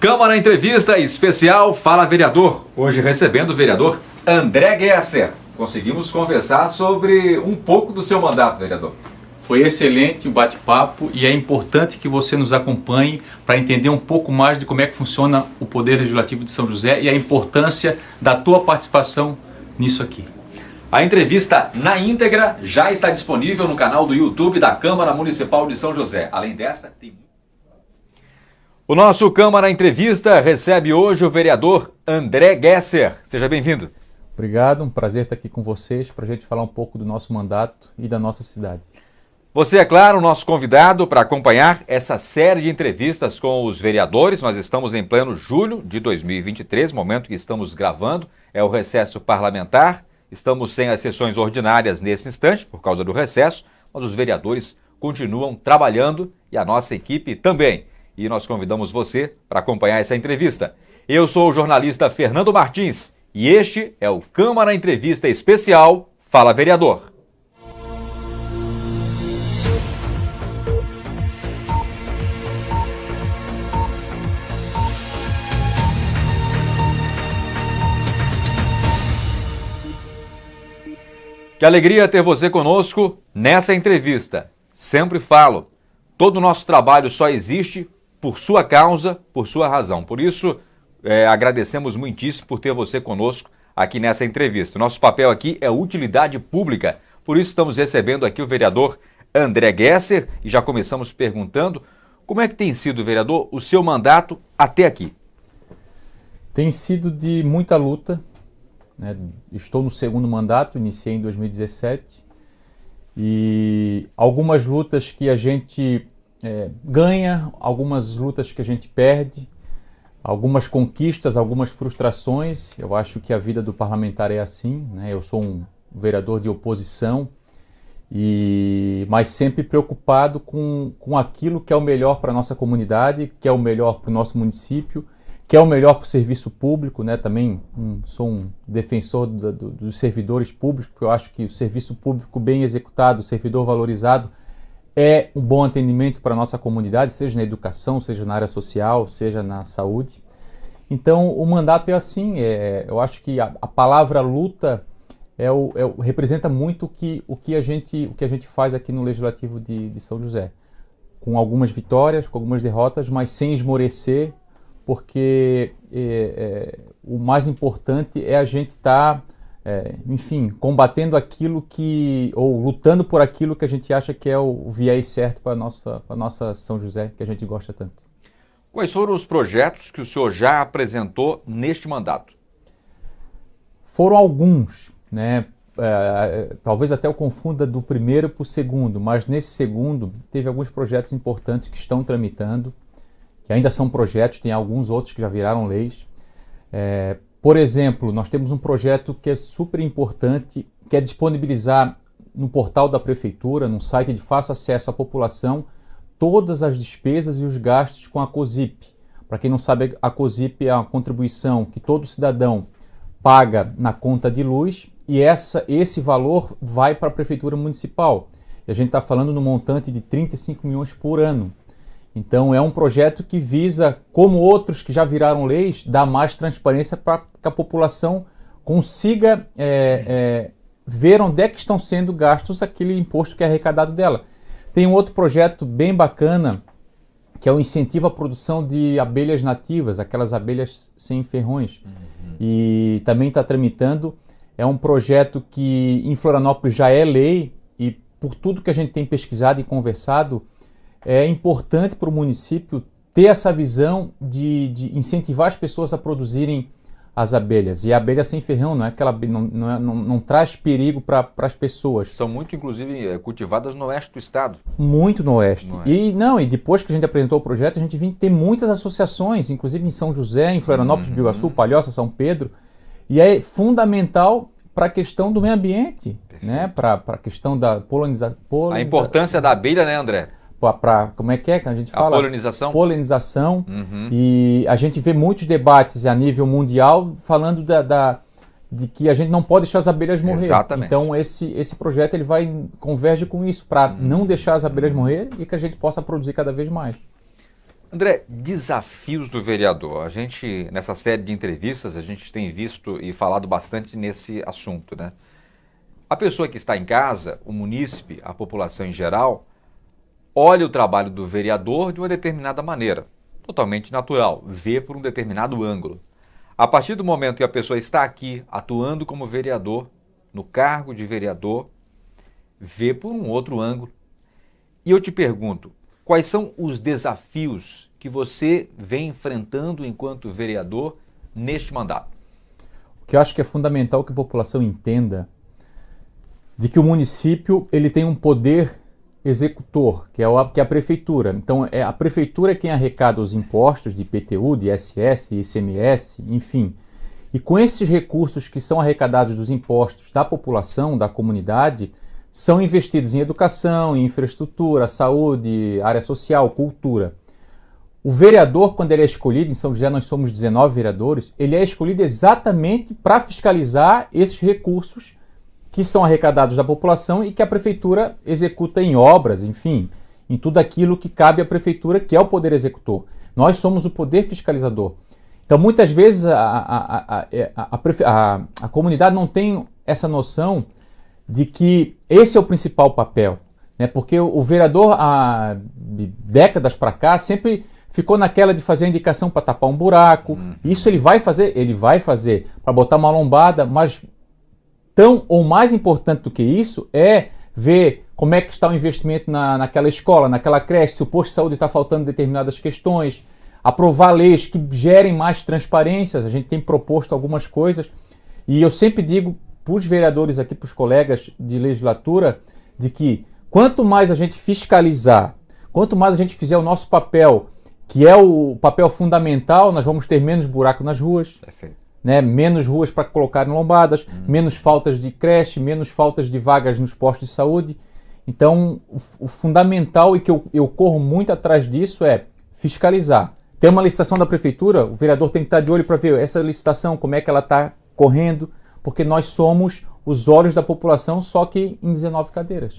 Câmara Entrevista Especial Fala Vereador. Hoje recebendo o vereador André Gesser. Conseguimos conversar sobre um pouco do seu mandato, vereador. Foi excelente o bate-papo e é importante que você nos acompanhe para entender um pouco mais de como é que funciona o Poder Legislativo de São José e a importância da tua participação nisso aqui. A entrevista na íntegra já está disponível no canal do YouTube da Câmara Municipal de São José. Além dessa, tem... O nosso Câmara Entrevista recebe hoje o vereador André Gesser. Seja bem-vindo. Obrigado, um prazer estar aqui com vocês para a gente falar um pouco do nosso mandato e da nossa cidade. Você é, claro, o nosso convidado para acompanhar essa série de entrevistas com os vereadores. Nós estamos em pleno julho de 2023, momento que estamos gravando, é o recesso parlamentar. Estamos sem as sessões ordinárias nesse instante, por causa do recesso, mas os vereadores continuam trabalhando e a nossa equipe também. E nós convidamos você para acompanhar essa entrevista. Eu sou o jornalista Fernando Martins e este é o Câmara Entrevista Especial Fala Vereador. Que alegria ter você conosco nessa entrevista. Sempre falo, todo o nosso trabalho só existe por sua causa, por sua razão. Por isso, agradecemos muitíssimo por ter você conosco aqui nessa entrevista. Nosso papel aqui é utilidade pública. Por isso estamos recebendo aqui o vereador André Gesser e já começamos perguntando como é que tem sido, vereador, o seu mandato até aqui? Tem sido de muita luta. Estou no segundo mandato, iniciei em 2017 e algumas lutas que a gente ganha, algumas lutas que a gente perde, algumas conquistas, algumas frustrações. Eu acho que a vida do parlamentar é assim, né? Eu sou um vereador de oposição, mas sempre preocupado com aquilo que é o melhor para a nossa comunidade, que é o melhor para o nosso município, que é o melhor para o serviço público, né? Também sou um defensor dos servidores públicos, porque eu acho que o serviço público bem executado, o servidor valorizado, é um bom atendimento para a nossa comunidade, seja na educação, seja na área social, seja na saúde. Então, o mandato é assim, eu acho que a palavra luta representa muito o que a gente faz aqui no Legislativo de São José. Com algumas vitórias, com algumas derrotas, mas sem esmorecer, porque o mais importante é a gente estar, combatendo aquilo ou lutando por aquilo que a gente acha que é o viés certo para a nossa São José, que a gente gosta tanto. Quais foram os projetos que o senhor já apresentou neste mandato? Foram alguns, né? Talvez até eu confunda do primeiro para o segundo, mas nesse segundo teve alguns projetos importantes que estão tramitando, que ainda são projetos, tem alguns outros que já viraram leis. Por exemplo, nós temos um projeto que é super importante, que é disponibilizar no portal da Prefeitura, num site de fácil acesso à população, todas as despesas e os gastos com a COSIP. Para quem não sabe, a COSIP é a contribuição que todo cidadão paga na conta de luz e esse valor vai para a Prefeitura Municipal. E a gente está falando no montante de 35 milhões por ano. Então é um projeto que visa, como outros que já viraram leis, dar mais transparência para que a população consiga ver onde é que estão sendo gastos aquele imposto que é arrecadado dela. Tem um outro projeto bem bacana, que é o incentivo à produção de abelhas nativas, aquelas abelhas sem ferrões. E também está tramitando. É um projeto que em Florianópolis já é lei e por tudo que a gente tem pesquisado e conversado, é importante para o município ter essa visão de incentivar as pessoas a produzirem as abelhas. E a abelha sem ferrão não traz perigo para as pessoas. São muito, inclusive, cultivadas no oeste do estado. Muito no oeste. E depois que a gente apresentou o projeto, a gente viu ter muitas associações, inclusive em São José, em Florianópolis, Biguaçu, Palhoça, São Pedro. E é fundamental para a questão do meio ambiente, né? Para a questão da polinização. A importância da abelha, né, André? Como é que a gente fala? A polinização. Polinização. E a gente vê muitos debates a nível mundial falando de que a gente não pode deixar as abelhas morrer. Exatamente. Então esse projeto ele converge com isso, para não deixar as abelhas morrer e que a gente possa produzir cada vez mais. André, desafios do vereador. A gente, nessa série de entrevistas, a gente tem visto e falado bastante nesse assunto, né? A pessoa que está em casa, o munícipe, a população em geral, olha o trabalho do vereador de uma determinada maneira, totalmente natural, vê por um determinado ângulo. A partir do momento que a pessoa está aqui atuando como vereador, no cargo de vereador, vê por um outro ângulo. E eu te pergunto, quais são os desafios que você vem enfrentando enquanto vereador neste mandato? O que eu acho que é fundamental que a população entenda de que o município ele tem um poder executor, que é a prefeitura. Então, a prefeitura é quem arrecada os impostos de IPTU, de ISS, ICMS, enfim. E com esses recursos que são arrecadados dos impostos da população, da comunidade, são investidos em educação, em infraestrutura, saúde, área social, cultura. O vereador, quando ele é escolhido, em São José nós somos 19 vereadores, ele é escolhido exatamente para fiscalizar esses recursos que são arrecadados da população e que a prefeitura executa em obras, enfim, em tudo aquilo que cabe à prefeitura, que é o poder executor. Nós somos o poder fiscalizador. Então, muitas vezes, a comunidade não tem essa noção de que esse é o principal papel, né? Porque o vereador, há décadas para cá, sempre ficou naquela de fazer a indicação para tapar um buraco. Isso ele vai fazer para botar uma lombada, mas tão ou mais importante do que isso é ver como é que está o investimento naquela escola, naquela creche, se o posto de saúde está faltando determinadas questões, aprovar leis que gerem mais transparências. A gente tem proposto algumas coisas e eu sempre digo para os vereadores aqui, para os colegas de legislatura, de que quanto mais a gente fiscalizar, quanto mais a gente fizer o nosso papel, que é o papel fundamental, nós vamos ter menos buraco nas ruas. Perfeito. Né, menos ruas para colocar lombadas, menos faltas de creche, menos faltas de vagas nos postos de saúde. Então, o fundamental e que eu corro muito atrás disso é fiscalizar. Tem uma licitação da prefeitura, o vereador tem que estar de olho para ver essa licitação, como é que ela está correndo, porque nós somos os olhos da população, só que em 19 cadeiras.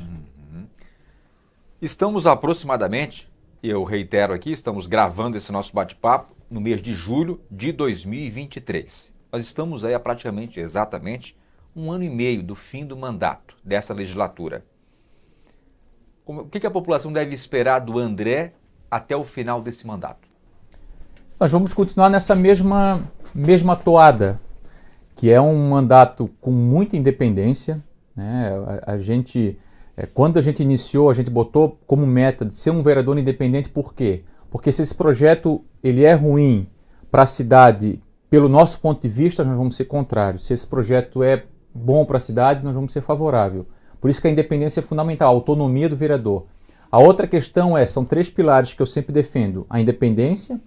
Estamos aproximadamente, eu reitero aqui, estamos gravando esse nosso bate-papo no mês de julho de 2023. Nós estamos aí há praticamente, exatamente, 1 ano e meio do fim do mandato dessa legislatura. O que a população deve esperar do André até o final desse mandato? Nós vamos continuar nessa mesma toada, que é um mandato com muita independência, né? Quando a gente iniciou, a gente botou como meta de ser um vereador independente. Por quê? Porque se esse projeto ele é ruim para a cidade, pelo nosso ponto de vista, nós vamos ser contrários. Se esse projeto é bom para a cidade, nós vamos ser favorável. Por isso que a independência é fundamental, a autonomia do vereador. A outra questão são 3 pilares que eu sempre defendo: a independência,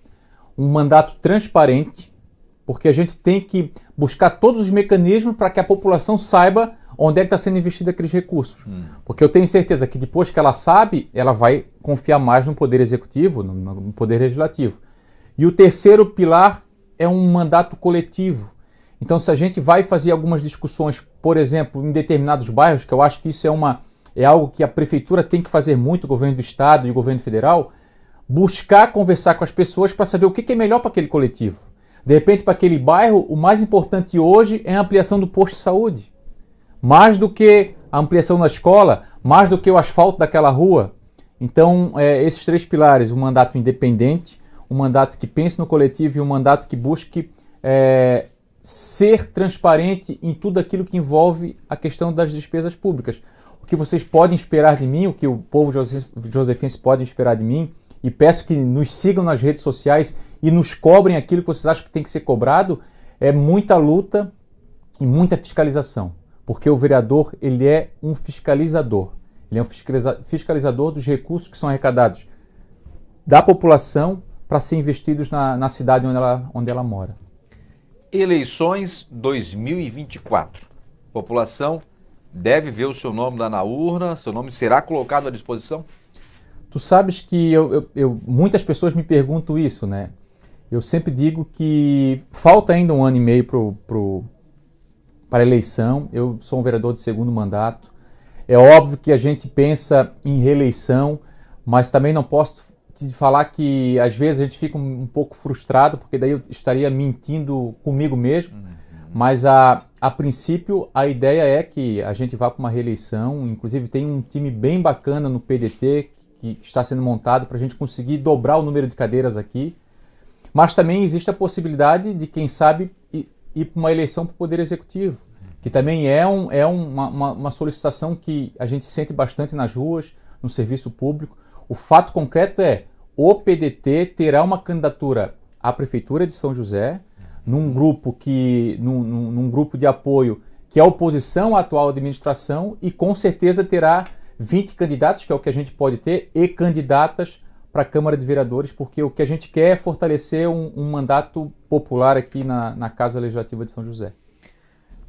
um mandato transparente, porque a gente tem que buscar todos os mecanismos para que a população saiba onde é que está sendo investido aqueles recursos. Porque eu tenho certeza que depois que ela sabe, ela vai confiar mais no poder executivo, no poder legislativo. E o terceiro pilar é um mandato coletivo. Então, se a gente vai fazer algumas discussões, por exemplo, em determinados bairros, que eu acho que isso é algo que a prefeitura tem que fazer muito, o governo do estado e o governo federal, buscar conversar com as pessoas para saber o que é melhor para aquele coletivo. De repente, para aquele bairro, o mais importante hoje é a ampliação do posto de saúde. Mais do que a ampliação da escola, mais do que o asfalto daquela rua. Então, esses 3 pilares: um mandato independente, um mandato que pense no coletivo e um mandato que busque ser transparente em tudo aquilo que envolve a questão das despesas públicas. O que vocês podem esperar de mim, o que o povo josefense pode esperar de mim, e peço que nos sigam nas redes sociais e nos cobrem aquilo que vocês acham que tem que ser cobrado, é muita luta e muita fiscalização. Porque o vereador, ele é um fiscalizador. Ele é um fiscalizador dos recursos que são arrecadados da população para ser investidos na cidade onde ela mora. Eleições 2024. A população deve ver o seu nome lá na urna, seu nome será colocado à disposição? Tu sabes que muitas pessoas me perguntam isso, né? Eu sempre digo que falta ainda 1 ano e meio para a eleição. Eu sou um vereador de 2º mandato. É óbvio que a gente pensa em reeleição, mas também não posso te falar que às vezes a gente fica um pouco frustrado, porque daí eu estaria mentindo comigo mesmo, mas a princípio a ideia é que a gente vá para uma reeleição, inclusive tem um time bem bacana no PDT que está sendo montado para a gente conseguir dobrar o número de cadeiras aqui, mas também existe a possibilidade de, quem sabe, ir para uma eleição para o Poder Executivo, que também é uma solicitação que a gente sente bastante nas ruas, no serviço público. O fato concreto é, o PDT terá uma candidatura à Prefeitura de São José, num grupo de apoio que é oposição à atual administração, e com certeza terá 20 candidatos, que é o que a gente pode ter, e candidatas para a Câmara de Vereadores, porque o que a gente quer é fortalecer um mandato popular aqui na Casa Legislativa de São José.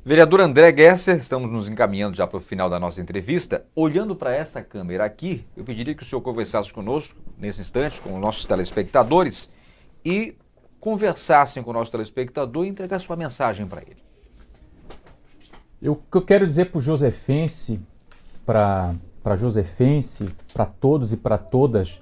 Vereador André Gesser, estamos nos encaminhando já para o final da nossa entrevista. Olhando para essa câmera aqui, eu pediria que o senhor conversasse conosco, nesse instante, com os nossos telespectadores, e conversassem com o nosso telespectador e entregar sua mensagem para ele. O que eu quero dizer para o josefense, para todos e para todas,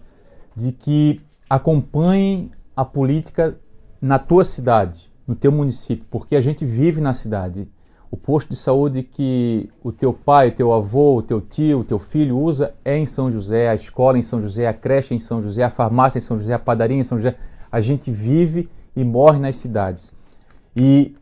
de que acompanhem a política na tua cidade, no teu município, porque a gente vive na cidade. O posto de saúde que o teu pai, teu avô, o teu tio, o teu filho usa é em São José, a escola em São José, a creche em São José, a farmácia em São José, a padaria em São José. A gente vive e morre nas cidades. E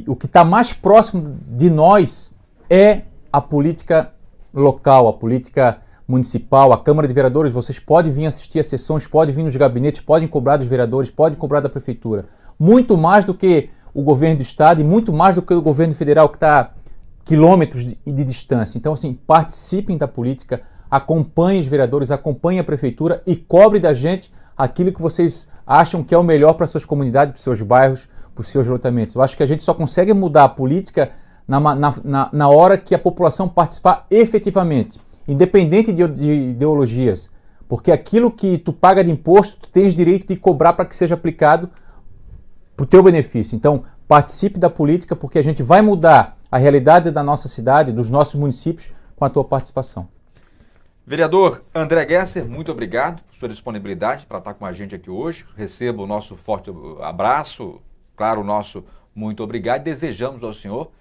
o que está mais próximo de nós é a política local, a política municipal, a Câmara de Vereadores. Vocês podem vir assistir às sessões, podem vir nos gabinetes, podem cobrar dos vereadores, podem cobrar da prefeitura. Muito mais do que o governo do estado e muito mais do que o governo federal, que está a quilômetros de distância. Então, assim, participem da política, acompanhem os vereadores, acompanhem a prefeitura e cobrem da gente aquilo que vocês acham que é o melhor para suas comunidades, para os seus bairros, para os seus lotamentos. Eu acho que a gente só consegue mudar a política na hora que a população participar efetivamente, independente de ideologias, porque aquilo que tu paga de imposto, tu tens direito de cobrar para que seja aplicado para o teu benefício. Então, participe da política, porque a gente vai mudar a realidade da nossa cidade, dos nossos municípios, com a tua participação. Vereador André Gesser, muito obrigado por sua disponibilidade para estar com a gente aqui hoje. Receba o nosso forte abraço, claro, o nosso muito obrigado. Desejamos ao senhor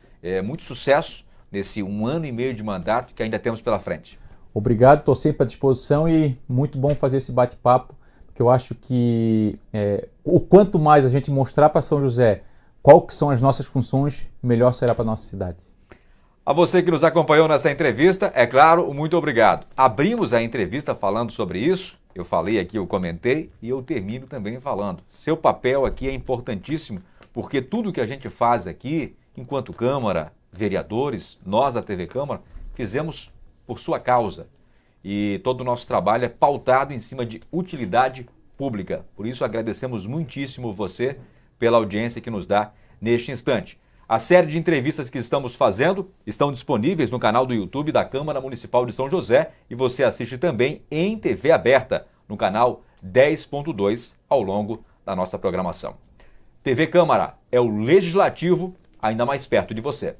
muito sucesso nesse 1 ano e meio de mandato que ainda temos pela frente. Obrigado, estou sempre à disposição e muito bom fazer esse bate-papo, porque eu acho que o quanto mais a gente mostrar para São José qual que são as nossas funções, melhor será para a nossa cidade. A você que nos acompanhou nessa entrevista, é claro, muito obrigado. Abrimos a entrevista falando sobre isso, eu falei aqui, eu comentei e eu termino também falando. Seu papel aqui é importantíssimo, porque tudo que a gente faz aqui, enquanto Câmara, vereadores, nós da TV Câmara, fizemos por sua causa. E todo o nosso trabalho é pautado em cima de utilidade pública. Por isso agradecemos muitíssimo você pela audiência que nos dá neste instante. A série de entrevistas que estamos fazendo estão disponíveis no canal do YouTube da Câmara Municipal de São José e você assiste também em TV aberta, no canal 10.2 ao longo da nossa programação. TV Câmara é o legislativo ainda mais perto de você.